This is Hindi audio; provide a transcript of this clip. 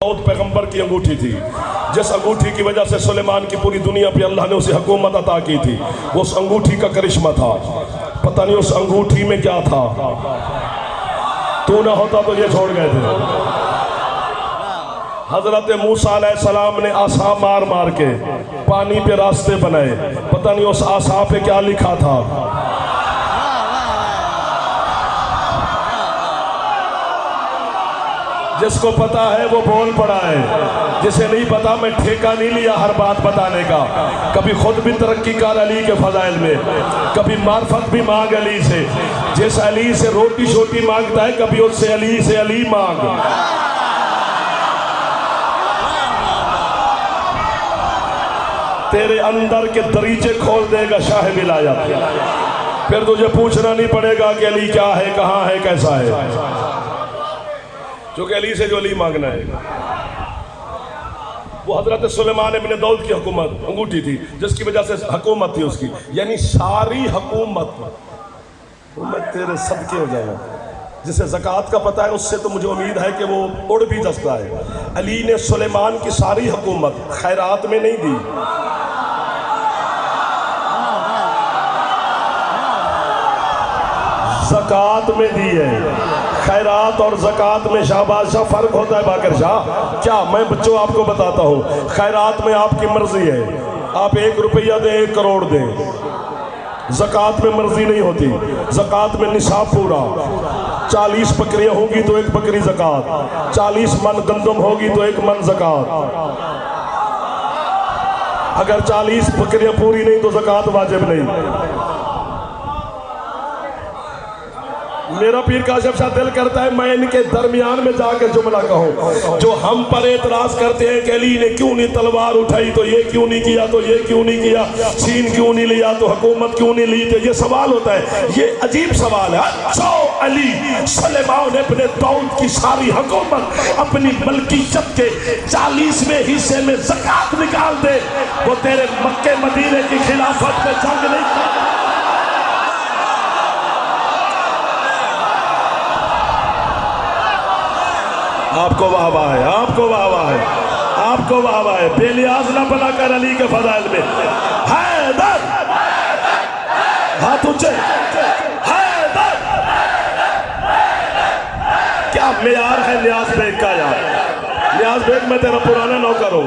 दाऊद पैगंबर की अंगूठी थी, जिस अंगूठी की वजह से सुलेमान की पूरी दुनिया पे अल्लाह ने उसे हुकूमत अता की थी। वो उस अंगूठी का करिश्मा था। पता नहीं उस अंगूठी में क्या था। तू ना होता तो ये छोड़ गए थे। हजरत मूसा अलैहिस्सलाम ने आसा मार मार के पानी पे रास्ते बनाए। पता नहीं उस आसा पे क्या लिखा था। जिसको पता है वो बोल पड़ा है, जिसे नहीं पता मैं ठेका नहीं लिया हर बात बताने का। कभी खुद भी तरक्की कर अली के फजाइल में, कभी मार्फत भी मांग अली से। जिस अली से रोटी शोटी मांगता है, कभी उससे अली मांग। तेरे अंदर के दरीचे खोल देगा शाह विलायत। फिर तुझे पूछना नहीं पड़ेगा कि अली क्या है, कहाँ है, कैसा है। क्योंकि अली से जो अली मांगना है। वो हजरत सुलेमान इब्न दाऊद की हुकूमत अंगूठी थी, जिसकी वजह से हुकूमत थी उसकी, यानी सारी हुकूमत मैं तेरे सदके हो जाएगा। जिसे ज़कात का पता है उससे तो मुझे उम्मीद है कि वो उड़ भी सकता है। अली ने सुलेमान की सारी हुकूमत खैरात में नहीं दी, ज़कात में दी है। खैरात और ज़कात में शाहबाज शाह फर्क होता है। बाकर शाह क्या, मैं बच्चों आपको बताता हूँ। खैरात में आपकी मर्जी है, आप 1 रुपया दें 1 करोड़ दें। ज़कात में मर्जी नहीं होती। ज़कात में निसाब पूरा, 40 बकरियाँ होगी तो 1 बकरी ज़कात, 40 मन गंदम होगी तो 1 मन ज़कात। अगर 40 बकरियाँ पूरी नहीं तो ज़कात वाजिब नहीं। मेरा पीर काशिफ शाह दिल करता है मैं इनके दरमियान में जाकर जुमला कहूँ। जो हम पर एतराज करते हैं कि अली ने क्यों नहीं तलवार उठाई, तो ये क्यों नहीं किया, तो ये क्यों नहीं किया, छीन क्यों नहीं लिया, तो हुकूमत क्यों नहीं ली, तो ये सवाल होता है। ये अजीब सवाल है। अच्छा अली सुलेमान इब्न दाऊद की सारी हुकूमत अपनी मलकियत के 40वें हिस्से में ज़कात निकाल दे, वो तेरे मक्के मदीने की खिलाफत में जंग नहीं कर। आपको वाह है, आपको वाह है, आपको वाह है। बेलियाज ना बना कर अली के फजाइल में हैदर, हाथ ऊंचे, हैदर। क्या मेयार है नियाज बेग का यार। नियाज बेग मैं तेरा पुराना नौकर हूँ।